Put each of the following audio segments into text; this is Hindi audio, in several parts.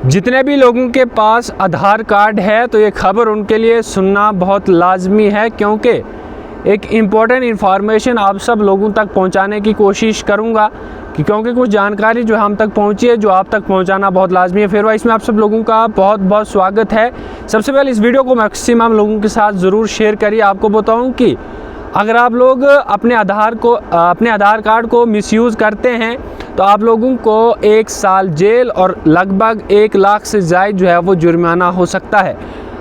जितने भी लोगों के पास आधार कार्ड है तो ये खबर उनके लिए सुनना बहुत लाजमी है, क्योंकि एक इम्पॉर्टेंट इन्फॉर्मेशन आप सब लोगों तक पहुंचाने की कोशिश करूंगा क्योंकि कुछ जानकारी जो हम तक पहुंची है जो आप तक पहुंचाना बहुत लाजमी है। फिर इसमें आप सब लोगों का बहुत बहुत स्वागत है। सबसे पहले इस वीडियो को मैक्सिमम लोगों के साथ ज़रूर शेयर करिए। आपको बताऊं कि अगर आप लोग अपने आधार कार्ड को मिसयूज़ करते हैं तो आप लोगों को 1 साल जेल और लगभग 1 लाख से ज़ायद जो है वो जुर्माना हो सकता है।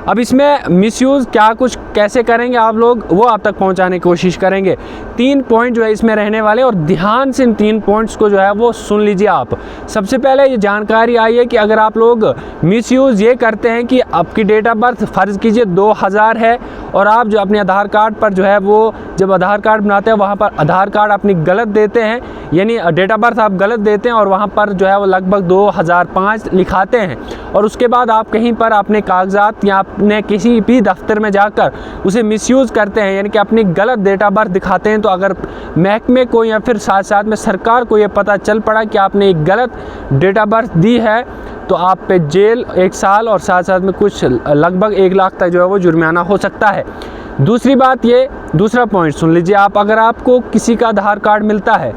अब इसमें मिसयूज़ क्या कुछ कैसे करेंगे आप लोग, वो आप तक पहुंचाने की कोशिश करेंगे। 3 पॉइंट जो है इसमें रहने वाले, और ध्यान से इन 3 पॉइंट्स को जो है वो सुन लीजिए आप। सबसे पहले ये जानकारी आई है कि अगर आप लोग मिसयूज़ ये करते हैं कि आपकी डेट ऑफ बर्थ फ़र्ज़ कीजिए 2000 है और आप जो अपने आधार कार्ड पर जो है वो जब आधार कार्ड बनाते हैं वहाँ पर आधार कार्ड अपनी गलत देते हैं, यानी डेट ऑफ बर्थ आप गलत देते हैं और वहाँ पर जो है वो लगभग 2005 लिखाते हैं, और उसके बाद आप कहीं पर अपने कागजात या अपने किसी भी दफ्तर में जाकर उसे मिसयूज़ करते हैं, यानी कि अपनी गलत डेट ऑफ बर्थ दिखाते हैं, तो अगर महकमे को या फिर साथ साथ में सरकार को ये पता चल पड़ा कि आपने एक गलत डेट ऑफ बर्थ दी है तो आप पे जेल 1 साल और साथ साथ में कुछ लगभग 1 लाख तक जो है वो जुर्माना हो सकता है। दूसरी बात ये, दूसरा पॉइंट सुन लीजिए आप। अगर आपको किसी का आधार कार्ड मिलता है,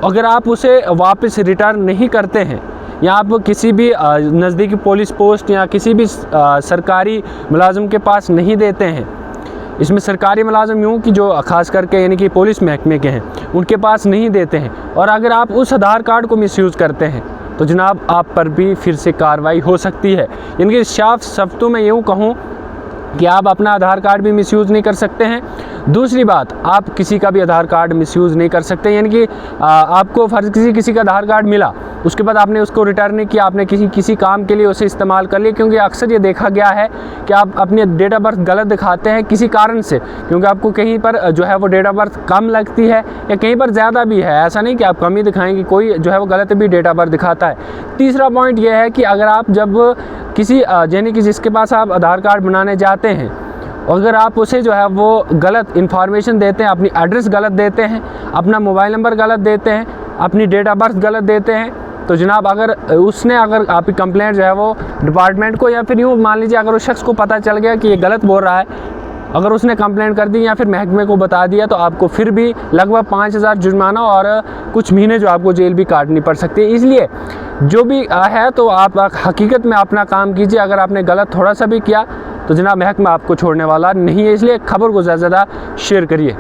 अगर आप उसे वापस रिटर्न नहीं करते हैं या आप किसी भी नज़दीकी पुलिस पोस्ट या किसी भी सरकारी मुलाजिम के पास नहीं देते हैं, इसमें सरकारी मुलाजिम यूँ कि जो ख़ास करके यानी कि पुलिस महकमे के हैं उनके पास नहीं देते हैं, और अगर आप उस आधार कार्ड को मिसयूज़ करते हैं तो जनाब आप पर भी फिर से कार्रवाई हो सकती है। यानी कि साफ शब्दों में यूँ कहूँ कि आप अपना आधार कार्ड भी मिसयूज़ नहीं कर सकते हैं। दूसरी बात, आप किसी का भी आधार कार्ड मिसयूज़ नहीं कर सकते। यानी कि आपको फ़र्ज़ किसी का आधार कार्ड मिला, उसके बाद आपने उसको रिटर्न नहीं किया, आपने किसी काम के लिए उसे इस्तेमाल कर लिया, क्योंकि अक्सर ये देखा गया है कि आप अपनी डेट ऑफ बर्थ गलत दिखाते हैं किसी कारण से, क्योंकि आपको कहीं पर जो है वो डेट ऑफ बर्थ कम लगती है या कहीं पर ज़्यादा भी है। ऐसा नहीं कि आप कम ही दिखाएंगे, कोई जो है वो गलत भी डेट ऑफ बर्थ दिखाता है। तीसरा पॉइंट ये है कि अगर आप जब किसी यानी कि जिसके पास आप आधार कार्ड बनाने जाते हैं, अगर आप उसे जो है वो गलत इन्फॉर्मेशन देते हैं, अपनी एड्रेस गलत देते हैं, अपना मोबाइल नंबर गलत देते हैं, अपनी डेट ऑफ बर्थ गलत देते हैं, तो जनाब अगर आपकी कंप्लेंट जो है वो डिपार्टमेंट को या फिर यूँ मान लीजिए अगर उस शख्स को पता चल गया कि ये गलत बोल रहा है, अगर उसने कंप्लेंट कर दी या फिर महकमे को बता दिया, तो आपको फिर भी लगभग 5000 जुर्माना और कुछ महीने जो आपको जेल भी काटनी पड़ सकती है। इसलिए जो भी है तो आप हकीकत में अपना काम कीजिए। अगर आपने गलत थोड़ा सा भी किया तो जनाब महकमा आपको छोड़ने वाला नहीं है, इसलिए खबर को ज़्यादा से ज़्यादा शेयर करिए।